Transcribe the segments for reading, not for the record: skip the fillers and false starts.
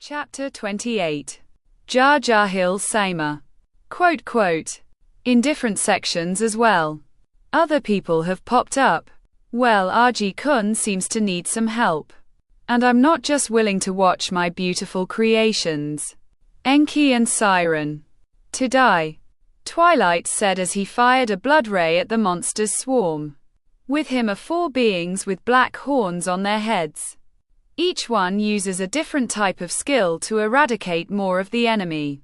Chapter 28. Jar Jahil Saima. Quote. In different sections as well. Other people have popped up. Well, RG-kun seems to need some help. And I'm not just willing to watch my beautiful creations. Enki and Siren. To die. Twilight said as he fired a blood ray at the monster's swarm. With him are 4 beings with black horns on their heads. Each one uses a different type of skill to eradicate more of the enemy.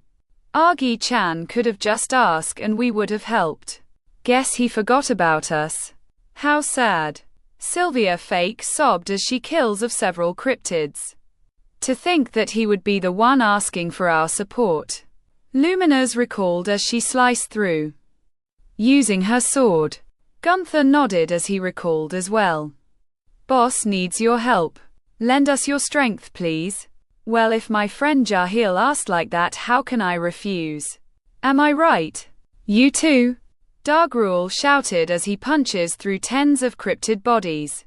Argi-chan could have just asked and we would have helped. Guess he forgot about us. How sad. Sylvia fake sobbed as she kills of several cryptids. To think that he would be the one asking for our support. Lumina's recalled as she sliced through. Using her sword. Gunther nodded as he recalled as well. Boss needs your help. Lend us your strength, please. Well, if my friend Jahil asked like that, how can I refuse? Am I right? You too? Dargrul shouted as he punches through tens of cryptid bodies.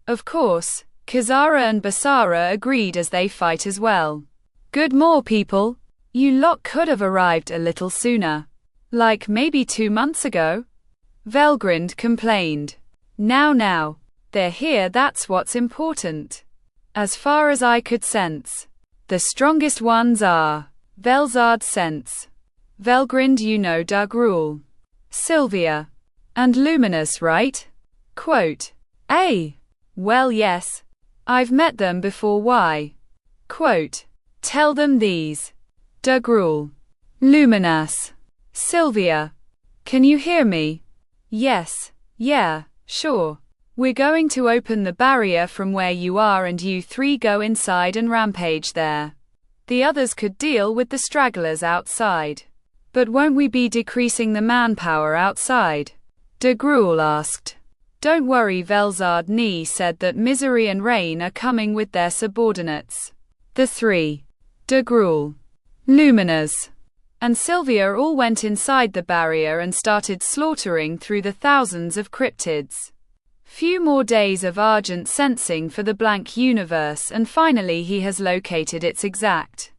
Of course, Kazara and Basara agreed as they fight as well. Good more people. You lot could have arrived a little sooner. Like maybe 2 months ago? Velgrind complained. Now, they're here, that's what's important. As far as I could sense, the strongest ones are. Velzard sense. Velgrind, you know Dargrul. Sylvia. And Luminous, right? Quote. Well, yes. I've met them before. Why? Quote. Tell them these. Dargrul. Luminous. Sylvia. Can you hear me? Yes. Yeah, sure. We're going to open the barrier from where you are and you 3 go inside and rampage there. The others could deal with the stragglers outside. But won't we be decreasing the manpower outside? Dargrul asked. Don't worry, Velzard Ni said that Misery and Rain are coming with their subordinates. The 3. Dargrul, Luminous, and Sylvia all went inside the barrier and started slaughtering through the thousands of cryptids. Few more days of Argent sensing for the blank universe and finally he has located its exact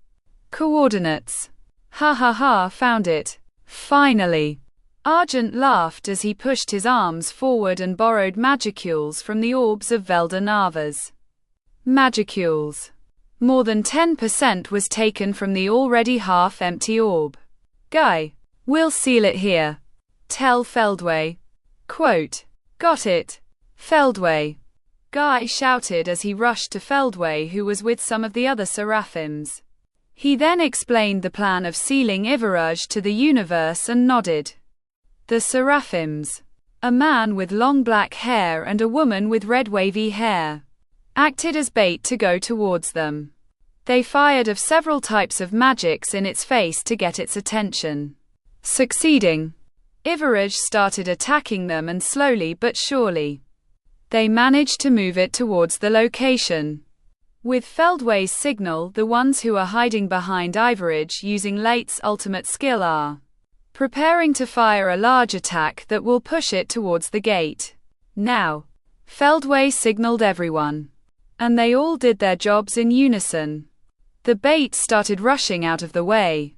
coordinates. Found it. Finally. Argent laughed as he pushed his arms forward and borrowed magicules from the orbs of Velda Navas. Magicules. More than 10% was taken from the already half-empty orb. Guy. We'll seal it here. Tell Feldway. Quote. Got it. Feldway. Guy shouted as he rushed to Feldway, who was with some of the other seraphims. He then explained the plan of sealing Ivaruj to the universe and nodded. The seraphims, a man with long black hair and a woman with red wavy hair, acted as bait to go towards them. They fired of several types of magics in its face to get its attention. Succeeding, Ivaruj started attacking them and slowly but surely, they managed to move it towards the location. With Feldway's signal, the ones who are hiding behind Ivaruj using Late's ultimate skill are preparing to fire a large attack that will push it towards the gate. Now, Feldway signaled everyone, and they all did their jobs in unison. The bait started rushing out of the way,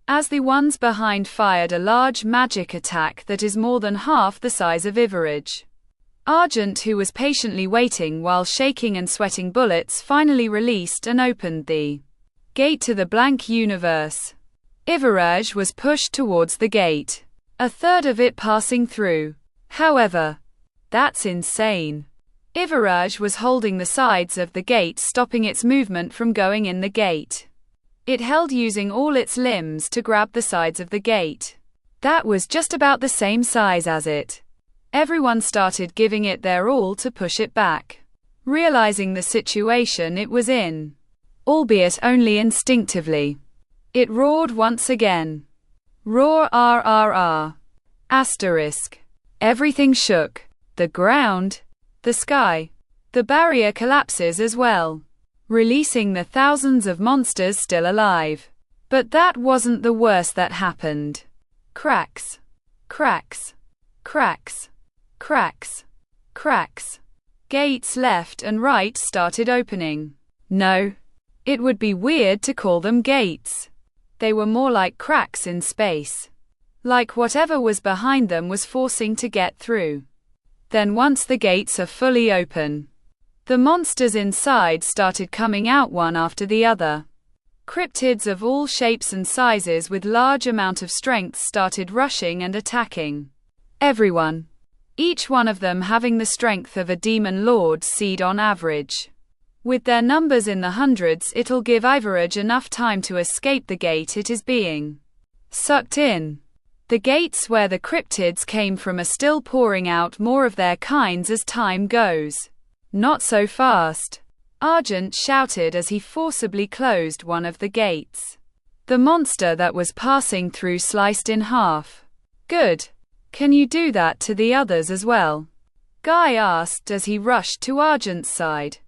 as the ones behind fired a large magic attack that is more than half the size of Ivaruj. Argent, who was patiently waiting while shaking and sweating bullets, finally released and opened the gate to the blank universe. Ivaruj was pushed towards the gate, a third of it passing through. However, that's insane. Ivaruj was holding the sides of the gate, stopping its movement from going in the gate. It held using all its limbs to grab the sides of the gate. That was just about the same size as it. Everyone started giving it their all to push it back, realizing the situation it was in, albeit only instinctively. It roared once again. Roar RRR. Asterisk. Everything shook. The ground, the sky. The barrier collapses as well, releasing the thousands of monsters still alive. But that wasn't the worst that happened. Cracks. Cracks. Cracks. Cracks. Cracks. Gates left and right started opening. No. It would be weird to call them gates. They were more like cracks in space. Like whatever was behind them was forcing to get through. Then once the gates are fully open, the monsters inside started coming out one after the other. Cryptids of all shapes and sizes with large amount of strength started rushing and attacking everyone. Each one of them having the strength of a demon lord's seed on average. With their numbers in the hundreds, it'll give average enough time to escape the gate it is being sucked in. The gates where the cryptids came from are still pouring out more of their kinds as time goes. Not so fast, Argent shouted as he forcibly closed one of the gates. The monster that was passing through sliced in half. Good. Can you do that to the others as well? Guy asked as he rushed to Argent's side.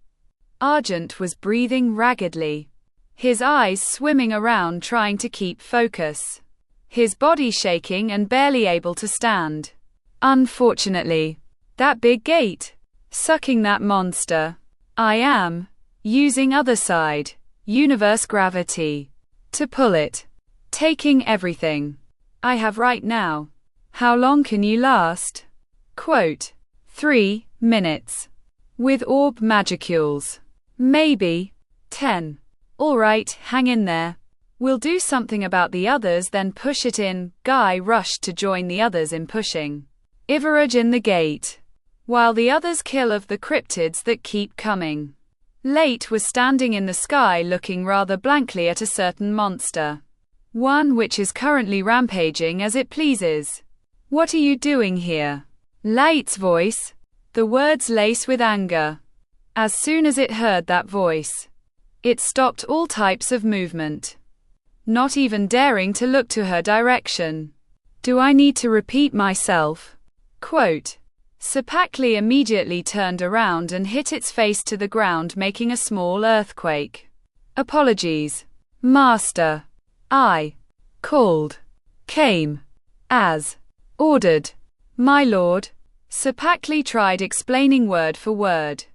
Argent was breathing raggedly, his eyes swimming around trying to keep focus, his body shaking and barely able to stand. Unfortunately, that big gate, sucking that monster. I am using other side, universe gravity, to pull it, taking everything I have right now. How long can you last? Quote, 3 minutes. With orb magicules. Maybe 10. Alright, hang in there. We'll do something about the others, then push it in. Guy rushed to join the others in pushing Ivarage in the gate, while the others kill of the cryptids that keep coming. Late was standing in the sky looking rather blankly at a certain monster. One which is currently rampaging as it pleases. What are you doing here? Late's voice. The words lace with anger. As soon as it heard that voice, it stopped all types of movement, not even daring to look to her direction. Do I need to repeat myself? Quote. Sapakli immediately turned around and hit its face to the ground, making a small earthquake. Apologies, Master. I called, came, as ordered, my lord. Sapakli tried explaining word for word.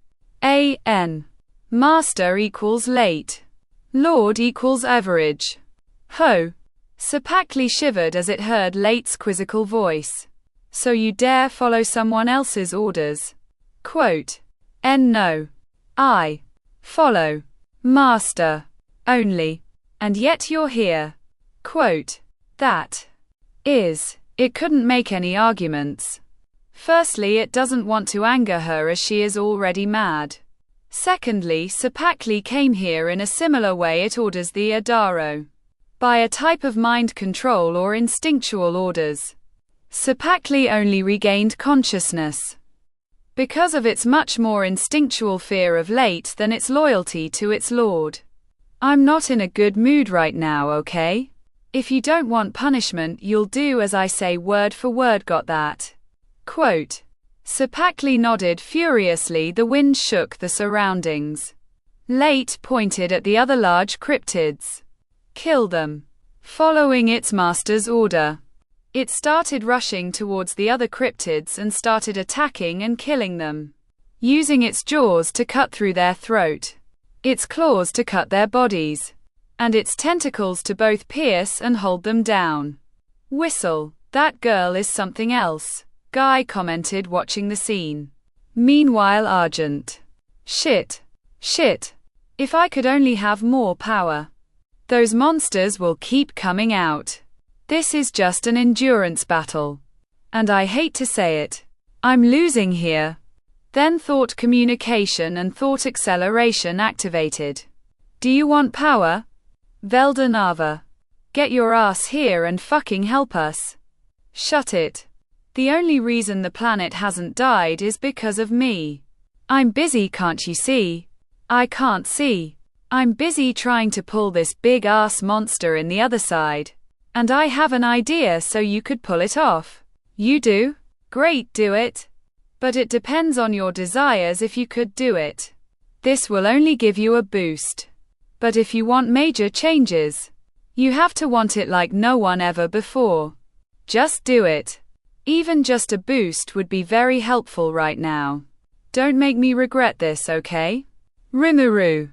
A.N. Master equals late. Lord equals average. Ho. Sapakli shivered as it heard Late's quizzical voice. So you dare follow someone else's orders? Quote. No. I follow Master only. And yet you're here. Quote. That is. It couldn't make any arguments. Firstly, it doesn't want to anger her as she is already mad. Secondly, Sapakli came here in a similar way it orders the Adaro. By a type of mind control or instinctual orders. Sapakli only regained consciousness because of its much more instinctual fear of Late than its loyalty to its lord. I'm not in a good mood right now, okay? If you don't want punishment, you'll do as I say word for word, got that? Quote. Sapakli nodded furiously. The wind shook the surroundings. Late pointed at the other large cryptids. Kill them. Following its master's order, it started rushing towards the other cryptids and started attacking and killing them, using its jaws to cut through their throat, its claws to cut their bodies, and its tentacles to both pierce and hold them down. Whistle. That girl is something else, Guy commented watching the scene. Meanwhile, Argent. Shit. If I could only have more power. Those monsters will keep coming out. This is just an endurance battle. And I hate to say it, I'm losing here. Then thought communication and thought acceleration activated. Do you want power? Veldanava. Get your ass here and fucking help us. Shut it. The only reason the planet hasn't died is because of me. I'm busy, can't you see? I can't see. I'm busy trying to pull this big ass monster in the other side. And I have an idea so you could pull it off. You do? Great, do it. But it depends on your desires if you could do it. This will only give you a boost. But if you want major changes, you have to want it like no one ever before. Just do it. Even just a boost would be very helpful right now. Don't make me regret this, okay? Rimuru.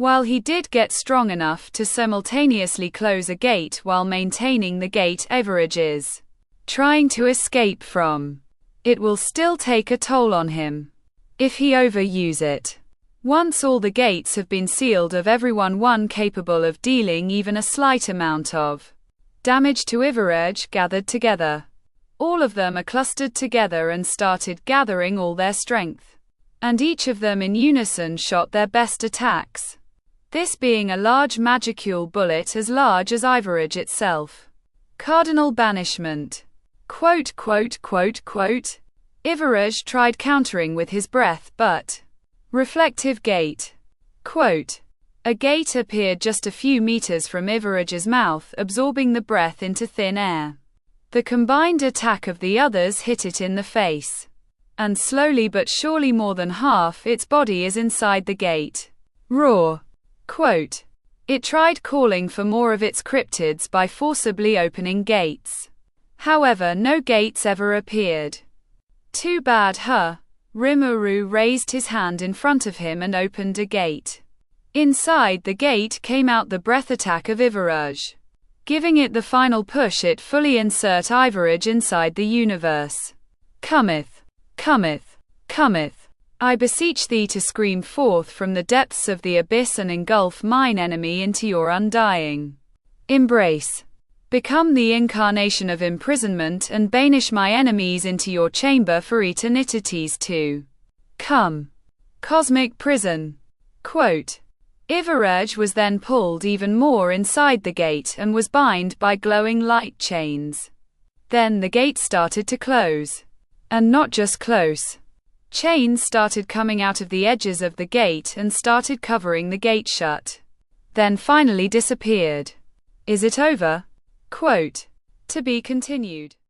While he did get strong enough to simultaneously close a gate while maintaining the gate Everage is trying to escape from, it will still take a toll on him if he overuse it. Once all the gates have been sealed of everyone one capable of dealing even a slight amount of damage to Everage gathered together. All of them are clustered together and started gathering all their strength. And each of them in unison shot their best attacks. This being a large magicule bullet as large as Everage itself. Cardinal banishment. Everage tried countering with his breath but reflective gate. A gate appeared just a few meters from Everage's mouth, absorbing the breath into thin air. The combined attack of the others hit it in the face. And slowly but surely more than half its body is inside the gate. Roar. It tried calling for more of its cryptids by forcibly opening gates. However, no gates ever appeared. Too bad, huh? Rimuru raised his hand in front of him and opened a gate. Inside the gate came out the breath attack of Everage. Giving it the final push, it fully insert Everage inside the universe. Cometh, cometh, cometh. I beseech thee to scream forth from the depths of the abyss and engulf mine enemy into your undying embrace. Become the incarnation of imprisonment and banish my enemies into your chamber for eternities to come. Cosmic prison. Everage was then pulled even more inside the gate and was bound by glowing light chains. Then the gate started to close. And not just close. Chains started coming out of the edges of the gate and started covering the gate shut. Then finally disappeared. Is it over? To be continued.